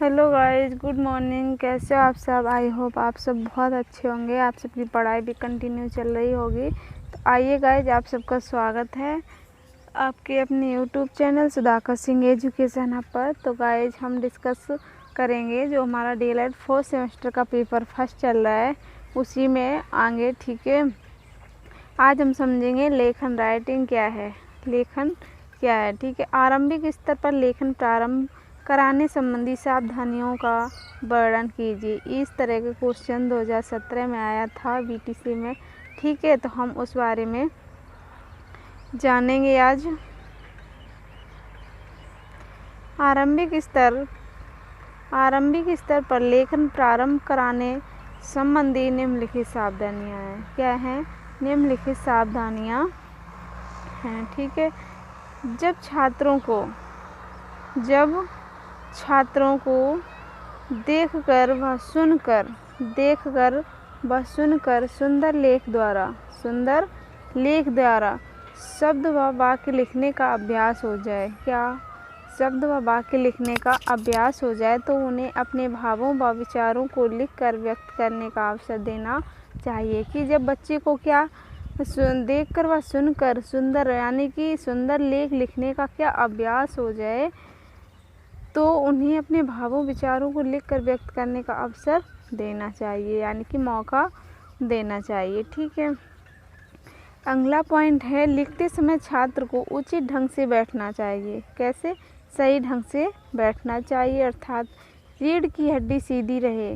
Hello guys, good morning. कैसे हो आप सब? आई होप आप सब बहुत अच्छे होंगे। आप सबकी पढ़ाई भी कंटिन्यू चल रही होगी। तो आइए गाइस, आप सबका स्वागत है आपके अपने YouTube channel Sudhakar Singh education hub पर। तो गाइस, हम डिस्कस करेंगे जो हमारा डीएलएड 4th सेमेस्टर का पेपर फर्स्ट चल रहा है उसी में आगे। ठीक है, आज हम समझेंगे लेखन राइटिंग क्या है, लेखन क्या है। ठीक है, आरंभिक स्तर पर लेखन प्रारंभ कराने संबंधी सावधानियों का वर्णन कीजिए। इस तरह के क्वेश्चन 2017 में आया था बीटीसी में। ठीक है, तो हम उस बारे में जानेंगे आज। आरंभिक स्तर पर लेखन प्रारंभ कराने संबंधी निम्नलिखित सावधानियां हैं। क्या हैं? निम्नलिखित सावधानियां हैं। ठीक है, जब छात्रों को देखकर व सुनकर सुंदर लेख द्वारा शब्द व वाक्य लिखने का अभ्यास हो जाए। क्या? शब्द व वाक्य लिखने का अभ्यास हो जाए तो उन्हें अपने भावों व विचारों को लिखकर व्यक्त करने का अवसर देना चाहिए। कि जब बच्चे को क्या देखकर व सुनकर सुंदर लेख लिखने का क्या अभ्यास हो जाए तो उन्हें अपने भावों विचारों को लिखकर व्यक्त करने का अवसर देना चाहिए, यानी कि मौका देना चाहिए। ठीक है, अगला पॉइंट है लिखते समय छात्र को उचित ढंग से बैठना चाहिए। कैसे? सही ढंग से बैठना चाहिए, अर्थात रीढ़ की हड्डी सीधी रहे।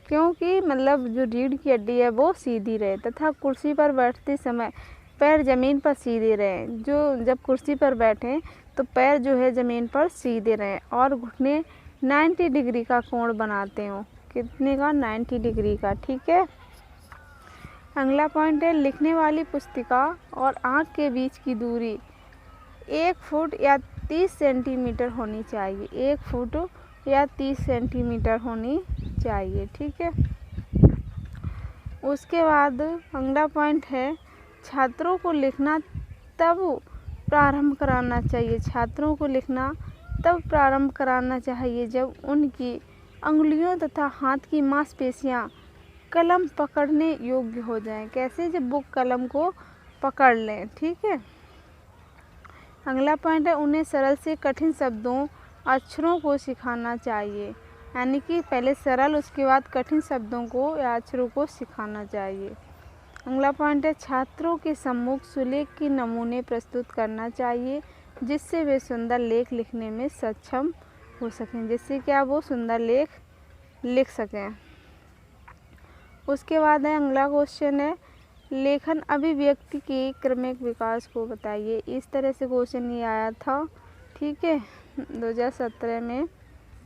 क्योंकि जो रीढ़ की हड्डी है वो सीधी रहे, तथा कुर्सी पर बैठते समय पैर ज़मीन पर सीधे रहें। जब कुर्सी पर बैठें तो पैर ज़मीन पर सीधे रहें और घुटने 90 डिग्री का कोण बनाते हों। कितने का? 90 डिग्री का। ठीक है, अगला पॉइंट है लिखने वाली पुस्तिका और आँख के बीच की दूरी 1 फुट या 30 सेंटीमीटर होनी चाहिए। 1 फुट या 30 सेंटीमीटर होनी चाहिए। ठीक है, उसके बाद अगला पॉइंट है छात्रों को लिखना तब प्रारंभ कराना चाहिए। छात्रों को लिखना तब प्रारंभ कराना चाहिए जब उनकी अंगुलियों तथा हाथ की मांसपेशियां कलम पकड़ने योग्य हो जाएं। कैसे? जब वो कलम को पकड़ लें। ठीक है, अगला पॉइंट है उन्हें सरल से कठिन शब्दों अक्षरों को सिखाना चाहिए। यानी कि पहले सरल उसके बाद कठिन शब्दों को या अक्षरों को सिखाना चाहिए। अगला पॉइंट है छात्रों के सम्मुख सुलेख के नमूने प्रस्तुत करना चाहिए जिससे वे सुंदर लेख लिखने में सक्षम हो सकें। जिससे क्या वो सुंदर लेख लिख सकें। उसके बाद है अगला क्वेश्चन है लेखन अभिव्यक्ति के क्रमिक विकास को बताइए। इस तरह से क्वेश्चन ये आया था। ठीक है, 2017 में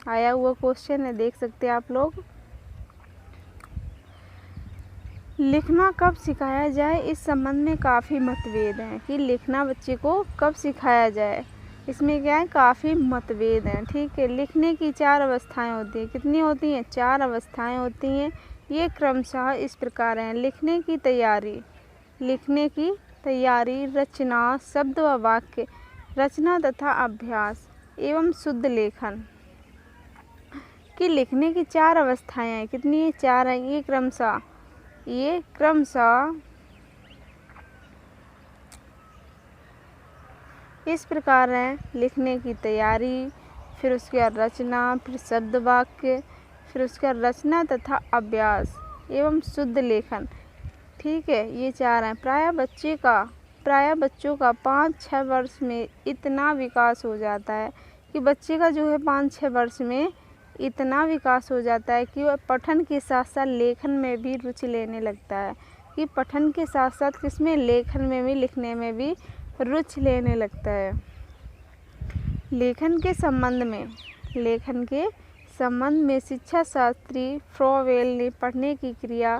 आया हुआ क्वेश्चन है, देख सकते हैं आप लोग। लिखना कब सिखाया जाए, इस संबंध में काफ़ी मतभेद हैं कि लिखना बच्चे को कब सिखाया जाए। इसमें क्या है? काफ़ी मतभेद हैं। ठीक है, लिखने की 4 अवस्थाएं होती हैं। कितनी होती हैं? 4 अवस्थाएं होती हैं। ये क्रमशः इस प्रकार हैं। लिखने की तैयारी, रचना, शब्द व वाक्य रचना तथा अभ्यास एवं शुद्ध लेखन। कि लिखने की 4 अवस्थाएं हैं। कितनी? 4 हैं। ये क्रमशः इस प्रकार है। लिखने की तैयारी, फिर उसके बाद रचना, फिर शब्द वाक्य, फिर उसके बाद रचना तथा अभ्यास एवं शुद्ध लेखन। ठीक है, ये 4 हैं। प्रायः बच्चों का 5-6 वर्ष में इतना विकास हो जाता है कि बच्चे का 5-6 वर्ष में इतना विकास हो जाता है कि वह पठन के साथ साथ लेखन में भी रुचि लेने लगता है। कि पठन के साथ साथ किसमें? लेखन में भी, लिखने में भी रुचि लेने लगता है। लेखन के संबंध में शिक्षा शास्त्री फ्रोवेल ने पढ़ने की क्रिया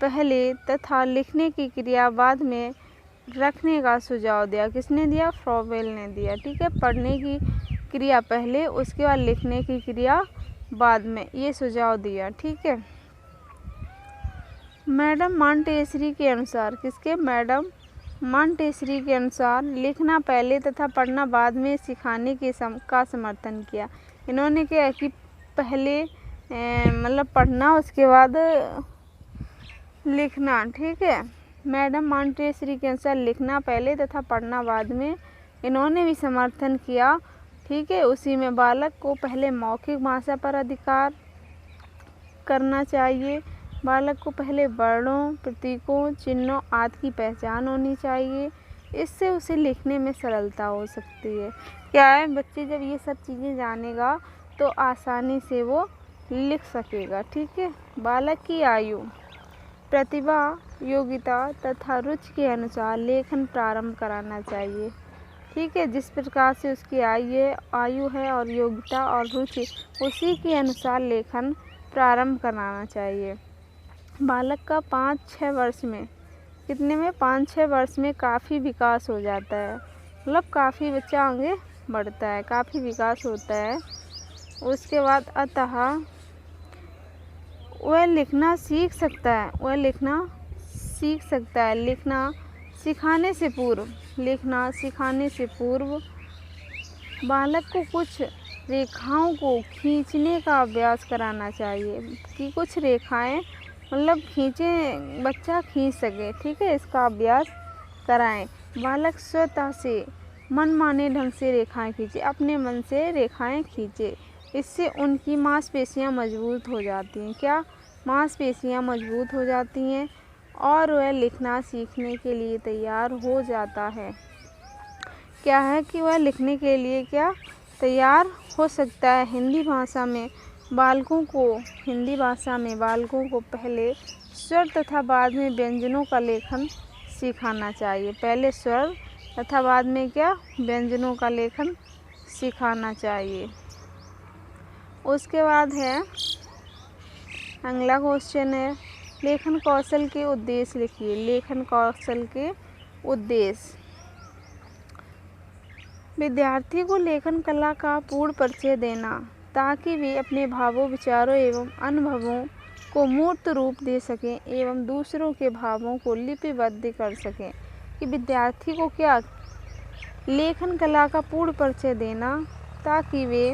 पहले तथा लिखने की क्रिया बाद में रखने का सुझाव दिया। किसने दिया? फ्रोवेल ने दिया। ठीक है, पढ़ने की क्रिया पहले, उसके बाद लिखने की क्रिया बाद में, ये सुझाव दिया। ठीक है, मैडम मॉन्टेसरी के अनुसार, किसके? मैडम मॉन्टेसरी के अनुसार लिखना पहले तथा पढ़ना बाद में सिखाने का समर्थन किया। इन्होंने क्या कि पहले मतलब पढ़ना उसके बाद लिखना, ठीक है। मैडम मॉन्टेसरी के अनुसार लिखना पहले तथा पढ़ना बाद में इन्होंने भी समर्थन किया, ठीक है। उसी में बालक को पहले मौखिक भाषा पर अधिकार करना चाहिए। बालक को पहले वर्णों, प्रतीकों, चिन्हों आदि की पहचान होनी चाहिए। इससे उसे लिखने में सरलता हो सकती है। क्या है, बच्चे जब ये सब चीज़ें जानेगा तो आसानी से वो लिख सकेगा, ठीक है। बालक की आयु, प्रतिभा, योग्यता तथा रुचि के अनुसार लेखन प्रारंभ कराना चाहिए, ठीक है। जिस प्रकार से उसकी आयु है और योग्यता और रुचि, उसी के अनुसार लेखन प्रारंभ कराना चाहिए। बालक का 5-6 वर्ष में, कितने में, 5-6 वर्ष में काफ़ी विकास हो जाता है, मतलब काफ़ी बच्चा आगे बढ़ता है, काफ़ी विकास होता है। उसके बाद अतः वह लिखना सीख सकता है, वह लिखना सीख सकता है। लिखना सिखाने से पूर्व, लिखना सिखाने से पूर्व बालक को कुछ रेखाओं को खींचने का अभ्यास कराना चाहिए कि कुछ रेखाएं मतलब खींचे, बच्चा खींच सके, ठीक है। इसका अभ्यास कराएं। बालक स्वतः से मनमाने ढंग से रेखाएं खींचे, अपने मन से रेखाएं खींचे। इससे उनकी मांसपेशियां मजबूत हो जाती हैं। क्या, मांसपेशियां मजबूत हो जाती हैं और वह लिखना सीखने के लिए तैयार हो जाता है। क्या है कि वह लिखने के लिए क्या तैयार हो सकता है। हिंदी भाषा में बालकों को पहले स्वर तथा बाद में व्यंजनों का लेखन सिखाना चाहिए। पहले स्वर तथा बाद में क्या, व्यंजनों का लेखन सिखाना चाहिए। उसके बाद है अगला क्वेश्चन है, लेखन कौशल के उद्देश्य लिखिए। लेखन कौशल के उद्देश्य, विद्यार्थी को लेखन कला का पूर्ण परिचय देना ताकि वे अपने भावों, विचारों एवं अनुभवों को मूर्त रूप दे सकें एवं दूसरों के भावों को लिपिबद्ध कर सकें। कि विद्यार्थी को क्या, लेखन कला का पूर्ण परिचय देना ताकि वे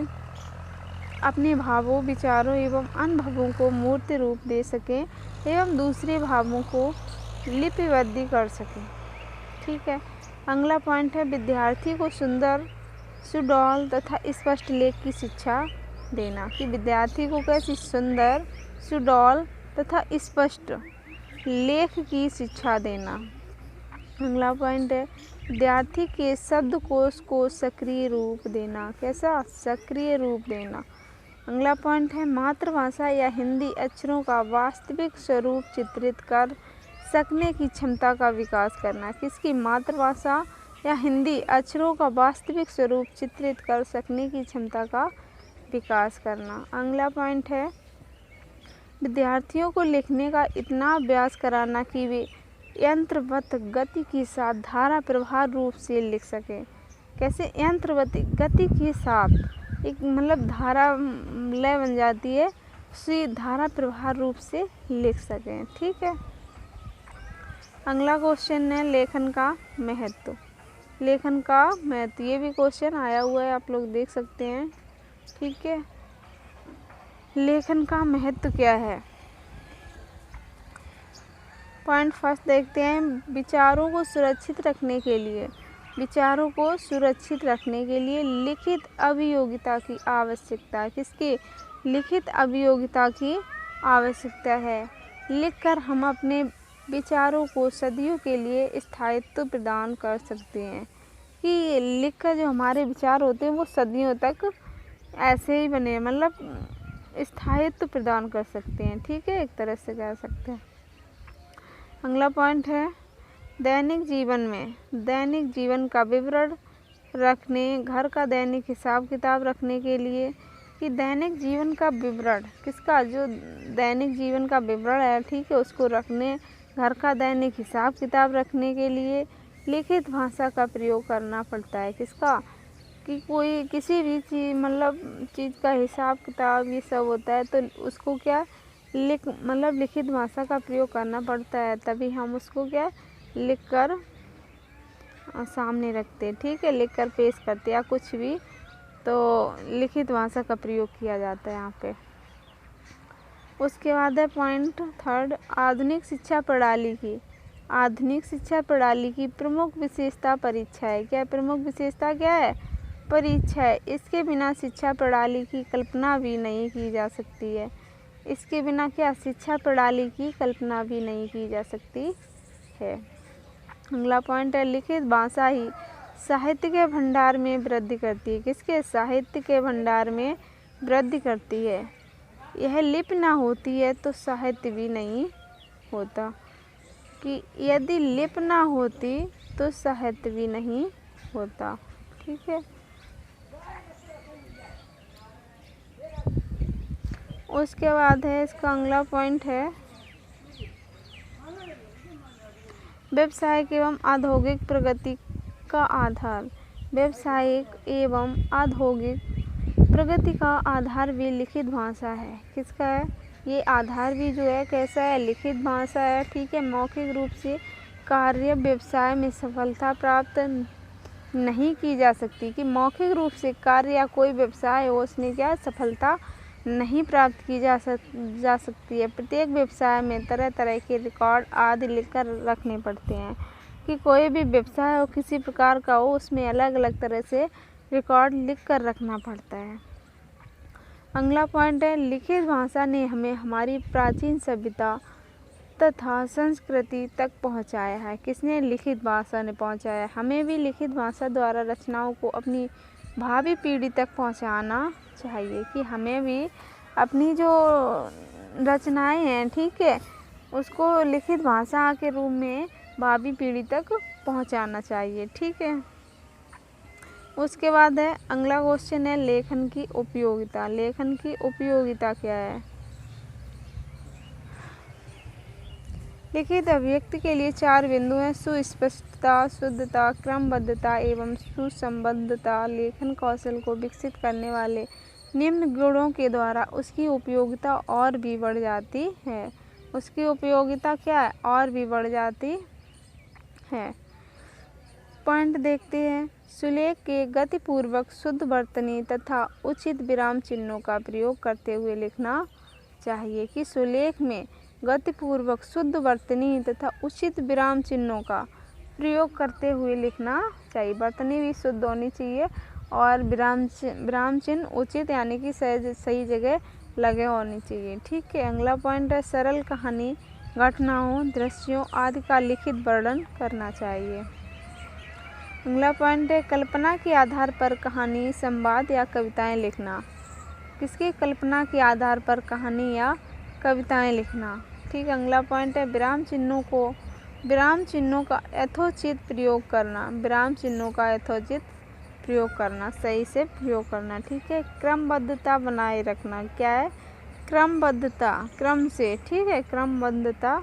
अपने भावों, विचारों एवं अनुभवों को मूर्त रूप दे सकें एवं दूसरे भावों को लिपिबद्ध कर सकें, ठीक है। अगला पॉइंट है, विद्यार्थी को सुंदर, सुडौल तथा स्पष्ट लेख की शिक्षा देना। कि विद्यार्थी को कैसी सुंदर, सुडौल तथा स्पष्ट लेख की शिक्षा देना। अगला पॉइंट है, विद्यार्थी के शब्दकोश को सक्रिय रूप देना। कैसा, सक्रिय रूप देना। अगला पॉइंट है, मातृभाषा या हिंदी अक्षरों का वास्तविक स्वरूप चित्रित कर सकने की क्षमता का विकास करना। किसकी, मातृभाषा या हिंदी अक्षरों का वास्तविक स्वरूप चित्रित कर सकने की क्षमता का विकास करना। अगला पॉइंट है, विद्यार्थियों को लिखने का इतना अभ्यास कराना कि वे यंत्रवत गति के साथ धारा प्रवाह रूप से लिख सकें। कैसे, यंत्रवत गति के साथ, एक मतलब धारा लय बन जाती है, उसी धारा प्रवाह रूप से लिख सकें, ठीक है। अगला क्वेश्चन है, लेखन का महत्व। लेखन का महत्व, ये भी क्वेश्चन आया हुआ है, आप लोग देख सकते हैं, ठीक है। लेखन का महत्व क्या है। पॉइंट फर्स्ट देखते हैं, विचारों को सुरक्षित रखने के लिए, विचारों को सुरक्षित रखने के लिए लिखित अभियोगिता की आवश्यकता है। किसकी, लिखित अभियोगिता की आवश्यकता है। लिखकर हम अपने विचारों को सदियों के लिए स्थायित्व प्रदान कर सकते हैं। कि लिखकर जो हमारे विचार होते हैं वो सदियों तक ऐसे ही बने, मतलब स्थायित्व प्रदान कर सकते हैं, ठीक है, एक तरह से कह सकते हैं। अगला पॉइंट है, दैनिक जीवन में, दैनिक जीवन का विवरण रखने, घर का दैनिक हिसाब किताब रखने के लिए। कि दैनिक जीवन का विवरण, किसका, जो दैनिक जीवन का विवरण है, ठीक है, उसको रखने, घर का दैनिक हिसाब किताब रखने के लिए लिखित भाषा का प्रयोग करना पड़ता है। किसका, कि कोई किसी भी चीज़, मतलब चीज़ का हिसाब किताब ये सब होता है तो उसको क्या लिखित भाषा का प्रयोग करना पड़ता है, तभी हम उसको क्या लिख कर सामने रखते, ठीक है, लिख कर पेश करते या कुछ भी, तो लिखित भाषा का प्रयोग किया जाता है यहाँ पे। उसके बाद है पॉइंट थर्ड, आधुनिक शिक्षा प्रणाली की। आधुनिक शिक्षा प्रणाली की प्रमुख विशेषता परीक्षा है। क्या प्रमुख विशेषता क्या है? परीक्षा है। इसके बिना शिक्षा प्रणाली की कल्पना भी नहीं की जा सकती है। इसके बिना क्या? शिक्षा प्रणाली की कल्पना भी नहीं की जा सकती है। अगला पॉइंट है, लिखित भाषा ही साहित्य के भंडार में वृद्धि करती है। किसके? साहित्य के भंडार में वृद्धि करती है। यह लिपि ना होती है तो साहित्य भी नहीं होता, कि यदि लिपि ना होती तो साहित्य भी नहीं होता, ठीक है। उसके बाद है इसका अगला पॉइंट है, व्यावसायिक एवं औद्योगिक प्रगति का आधार। व्यावसायिक एवं औद्योगिक प्रगति का आधार भी लिखित भाषा है। किसका है? ये आधार भी जो है कैसा है? लिखित भाषा है, ठीक है। मौखिक रूप से कार्य व्यवसाय में सफलता प्राप्त नहीं की जा सकती, कि मौखिक रूप से कार्य या कोई व्यवसाय हो उसमें क्या सफलता नहीं प्राप्त की जा सकती है। प्रत्येक व्यवसाय में तरह तरह के रिकॉर्ड आदि लिखकर रखने पड़ते हैं, कि कोई भी व्यवसाय हो किसी प्रकार का हो उसमें अलग अलग तरह से रिकॉर्ड लिख कर रखना पड़ता है। अगला पॉइंट है, लिखित भाषा ने हमें हमारी प्राचीन सभ्यता तथा संस्कृति तक पहुंचाया है। किसने? लिखित भाषा ने पहुंचाया। हमें भी लिखित भाषा द्वारा रचनाओं को अपनी भावी पीढ़ी तक पहुंचाना चाहिए, कि हमें भी अपनी जो रचनाएं हैं, ठीक है, उसको लिखित भाषा के रूप में भावी पीढ़ी तक पहुंचाना चाहिए, ठीक है। उसके बाद है अगला क्वेश्चन है, लेखन की उपयोगिता। लेखन की उपयोगिता क्या है? लिखित अभिव्यक्ति के लिए 4 बिंदु हैं: सुस्पष्टता, शुद्धता, क्रमबद्धता एवं सुसंबद्धता। लेखन कौशल को विकसित करने वाले निम्न गुणों के द्वारा उसकी उपयोगिता और भी बढ़ जाती है। उसकी उपयोगिता क्या है? और भी बढ़ जाती है। पॉइंट देखते हैं, सुलेख के गतिपूर्वक शुद्ध वर्तनी तथा उचित विराम चिन्हों का प्रयोग करते हुए लिखना चाहिए, कि सुलेख में गतिपूर्वक शुद्ध वर्तनी तथा उचित विराम चिन्हों का प्रयोग करते हुए लिखना चाहिए। वर्तनी भी शुद्ध होनी चाहिए और विराम चिन्ह उचित यानी कि सही जगह लगे होनी चाहिए, ठीक है। अगला पॉइंट है, सरल कहानी, घटनाओं, दृश्यों आदि का लिखित वर्णन करना चाहिए। अगला पॉइंट है, कल्पना के आधार पर कहानी, संवाद या कविताएं लिखना। किसकी? कल्पना के आधार पर कहानी या कविताएं लिखना, ठीक है। अगला पॉइंट है, विराम चिन्हों का यथोचित प्रयोग करना। विराम चिन्हों का यथोचित प्रयोग करना, सही से प्रयोग करना, ठीक है। क्रमबद्धता बनाए रखना। क्या है? क्रमबद्धता, क्रम से, ठीक है, क्रमबद्धता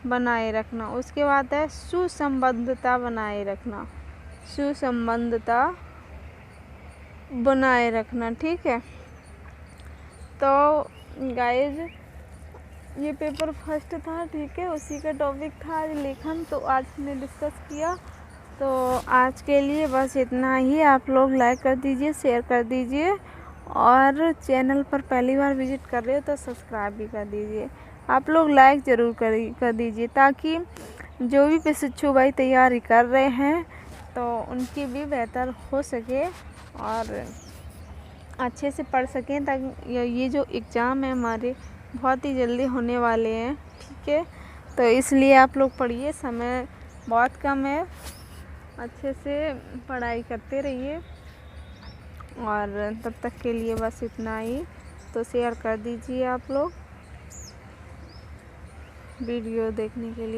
बनाए रखना। उसके बाद है सुसंबद्धता बनाए रखना। सुसंबद्धता बनाए रखना, ठीक है। तो गाइज ये पेपर फर्स्ट था, ठीक है, उसी का टॉपिक था आज लेखन, तो आज हमने डिस्कस किया। तो आज के लिए बस इतना ही। आप लोग लाइक कर दीजिए, शेयर कर दीजिए, और चैनल पर पहली बार विजिट कर रहे हो तो सब्सक्राइब भी कर दीजिए। आप लोग लाइक ज़रूर कर दीजिए, ताकि जो भी प्रशिक्षु भाई तैयारी कर रहे हैं तो उनकी भी बेहतर हो सके और अच्छे से पढ़ सकें, ताकि ये जो एग्ज़ाम है हमारे बहुत ही जल्दी होने वाले हैं, ठीक है। तो इसलिए आप लोग पढ़िए, समय बहुत कम है, अच्छे से पढ़ाई करते रहिए। और तब तक के लिए बस इतना ही। तो शेयर कर दीजिए आप लोग वीडियो देखने के लिए।